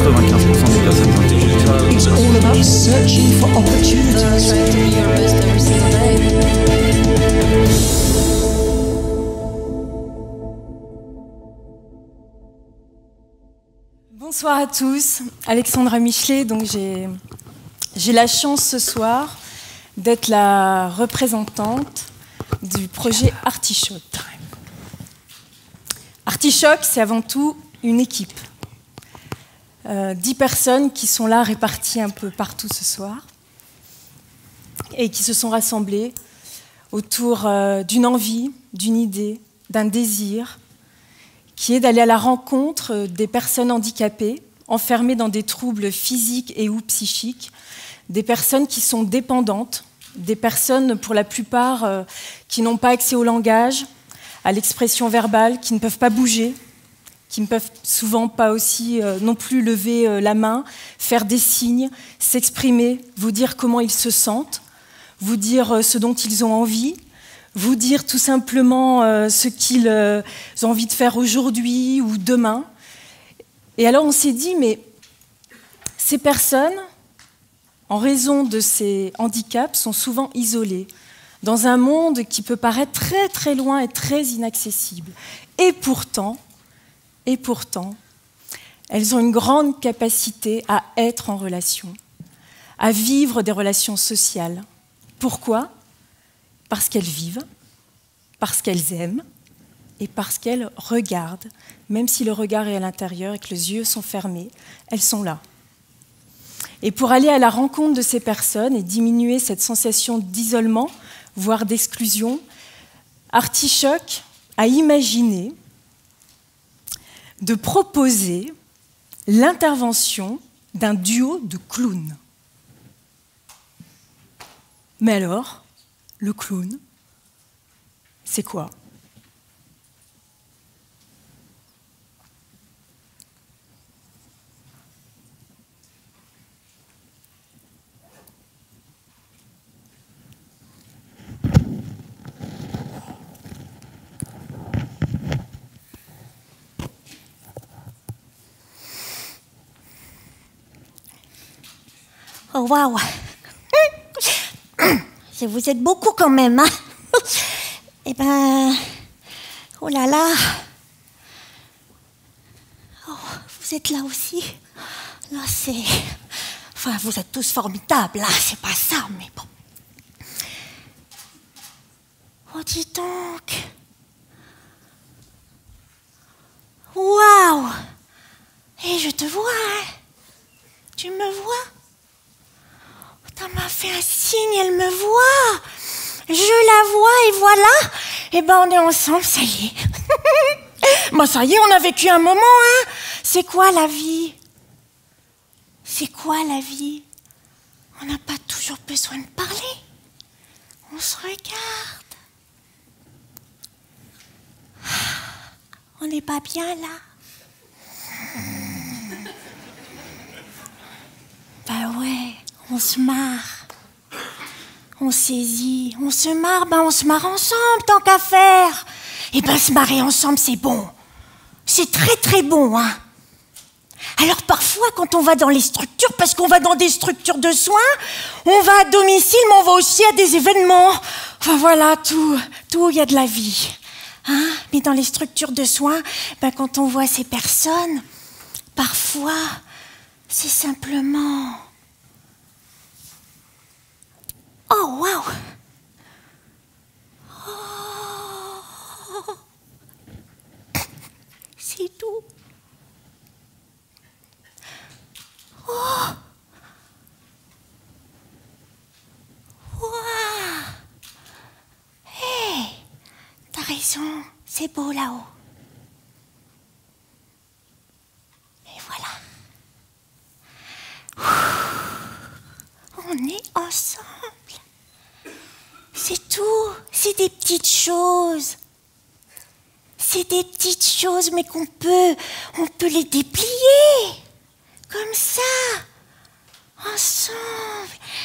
95% des personnes intelligentes. It's all about searching for opportunities. Try to be your best every single day. Bonsoir à tous, Alexandra Michelet. Donc j'ai la chance ce soir d'être la représentante du projet Artichoc. Artichoc, c'est avant tout une équipe. 10 personnes qui sont là réparties un peu partout ce soir et qui se sont rassemblées autour d'une envie, d'une idée, d'un désir qui est d'aller à la rencontre des personnes handicapées, enfermées dans des troubles physiques et ou psychiques, des personnes qui sont dépendantes, des personnes pour la plupart qui n'ont pas accès au langage, à l'expression verbale, qui ne peuvent pas bouger, qui ne peuvent souvent pas aussi non plus lever la main, faire des signes, s'exprimer, vous dire comment ils se sentent, vous dire ce dont ils ont envie, vous dire tout simplement ce qu'ils ont envie de faire aujourd'hui ou demain. Et alors on s'est dit, mais ces personnes, en raison de ces handicaps, sont souvent isolées, dans un monde qui peut paraître très très loin et très inaccessible. Et pourtant, elles ont une grande capacité à être en relation, à vivre des relations sociales. Pourquoi ? Parce qu'elles vivent, parce qu'elles aiment et parce qu'elles regardent. Même si le regard est à l'intérieur et que les yeux sont fermés, elles sont là. Et pour aller à la rencontre de ces personnes et diminuer cette sensation d'isolement, voire d'exclusion, Artichoc a imaginé de proposer l'intervention d'un duo de clowns. Mais alors, le clown, c'est quoi ? Oh, waouh! Vous êtes beaucoup quand même, hein? Eh ben... Oh là là! Oh, vous êtes là aussi? Là, c'est... Enfin, vous êtes tous formidables, là, c'est pas ça, mais bon. Oh, dis donc! Waouh! Et je te vois, hein? Tu me vois? Elle m'a fait un signe, elle me voit. Je la vois et voilà. Eh ben on est ensemble, ça y est. Bon, ça y est, on a vécu un moment, hein. C'est quoi la vie? C'est quoi la vie? On n'a pas toujours besoin de parler. On se regarde. On n'est pas bien là. Bah ouais. On se marre, on saisit, on se marre, on se marre ensemble tant qu'à faire. Et se marrer ensemble, c'est bon. C'est très très bon, hein. Alors parfois, quand on va dans les structures, parce qu'on va dans des structures de soins, on va à domicile, mais on va aussi à des événements. Enfin voilà, tout où il y a de la vie. Hein. Mais dans les structures de soins, quand on voit ces personnes, parfois, c'est simplement... Oh, waouh! Oh. C'est tout. Oh! Waouh! Hey! T'as raison, c'est beau là-haut. Et voilà. On est ensemble. C'est tout, c'est des petites choses. C'est des petites choses, mais on peut les déplier. Comme ça. Ensemble.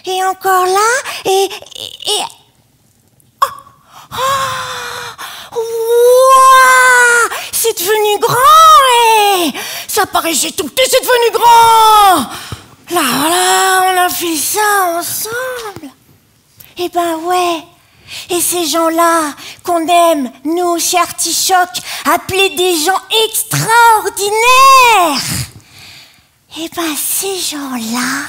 Et encore là, et... Oh, oh, wow, c'est devenu grand, et... Ça paraissait tout petit, c'est devenu grand. Là, on a fait ça ensemble. Eh ben ouais. Et ces gens-là qu'on aime, nous, chez Artichoc, appeler des gens extraordinaires. Eh ben ces gens-là,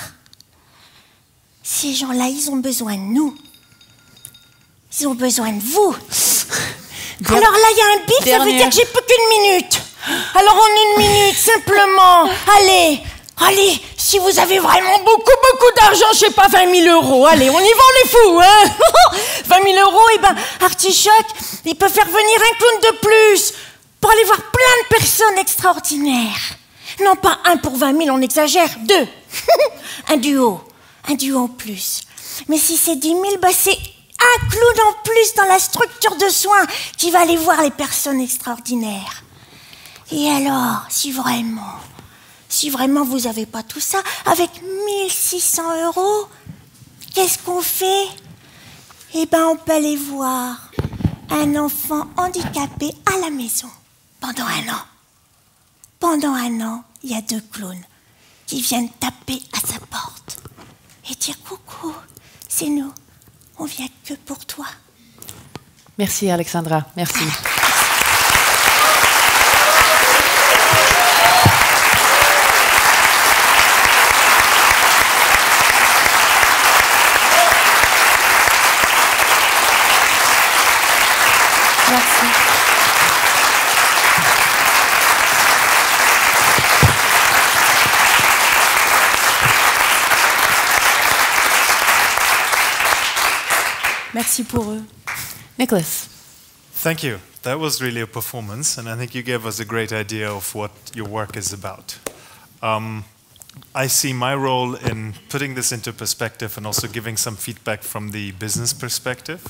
ils ont besoin de nous. Ils ont besoin de vous. Alors là, il y a un bip, ça veut dire que j'ai plus qu'une minute. Alors en une minute, simplement, allez, si vous avez vraiment beaucoup d'argent, je sais pas, 20 000 euros, allez, on y va, on est fous, hein. 20 000 euros, et ben Artichoc, il peut faire venir un clown de plus pour aller voir plein de personnes extraordinaires. Non pas un pour 20 000, on exagère, 2. un duo en plus. Mais si c'est 10 000, bah c'est un clown en plus dans la structure de soins qui va aller voir les personnes extraordinaires. Et alors, si vraiment vous n'avez pas tout ça, avec 1 600 euros, qu'est-ce qu'on fait? Eh ben, on peut aller voir un enfant handicapé à la maison pendant 1 an. Pendant 1 an, il y a 2 clowns qui viennent taper à sa porte et dire « Coucou, c'est nous, on vient que pour toi. » Merci Alexandra, merci. Merci. Merci pour eux. Nicholas. Thank you. That was really a performance, and I think you gave us a great idea of what your work is about. I see my role in putting this into perspective and also giving some feedback from the business perspective.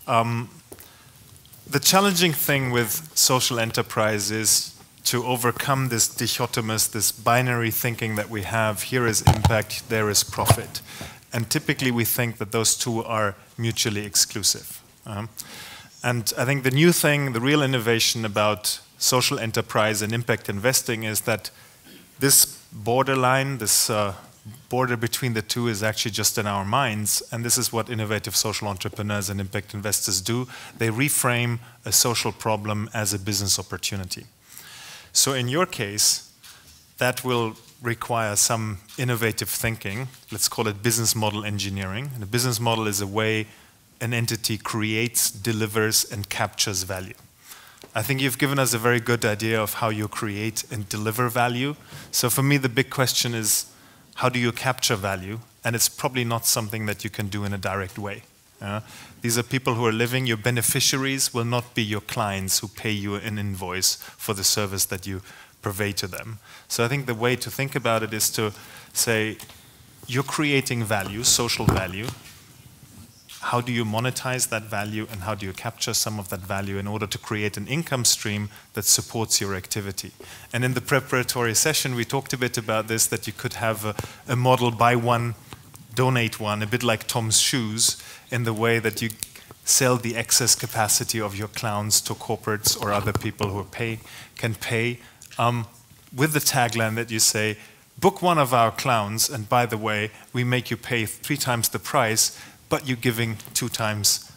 The challenging thing with social enterprise is to overcome this dichotomous, this binary thinking that we have. Here is impact, there is profit. And typically we think that those two are mutually exclusive. And I think the new thing, the real innovation about social enterprise and impact investing is that this borderline, this border between the two is actually just in our minds, and this is what innovative social entrepreneurs and impact investors do. They reframe a social problem as a business opportunity. So in your case, that will require some innovative thinking. Let's call it business model engineering. And a business model is a way an entity creates, delivers, and captures value. I think you've given us a very good idea of how you create and deliver value. So for me, the big question is, how do you capture value? And it's probably not something that you can do in a direct way. These are people who are living. Your beneficiaries will not be your clients who pay you an invoice for the service that you purvey to them. So I think the way to think about it is to say, you're creating value, social value. How do you monetize that value, and how do you capture some of that value in order to create an income stream that supports your activity? And in the preparatory session, we talked a bit about this, that you could have a model, buy one, donate one, a bit like Tom's Shoes, in the way that you sell the excess capacity of your clowns to corporates or other people who can pay, with the tagline that you say, book one of our clowns, and by the way, we make you pay 3 times the price, but you're giving 2 times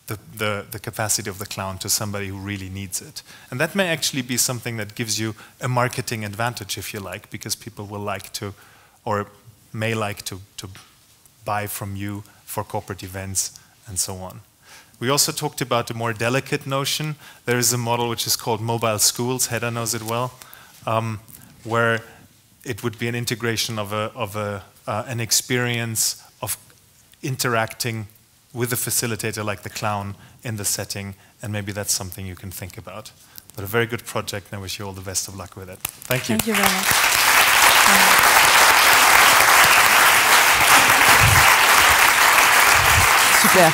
the capacity of the clown to somebody who really needs it. And that may actually be something that gives you a marketing advantage, if you like, because people will like to, or may like to buy from you for corporate events and so on. We also talked about a more delicate notion. There is a model which is called mobile schools, Hedda knows it well, where it would be an integration of an experience of interacting with a facilitator like the clown in the setting, and maybe that's something you can think about. But a very good project, and I wish you all the best of luck with it. Thank you. Thank you very much. Super.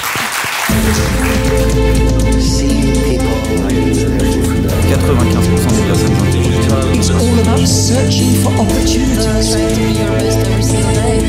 95% des personnes intelligentes. It's all about searching for opportunities. Try to be your best every single day.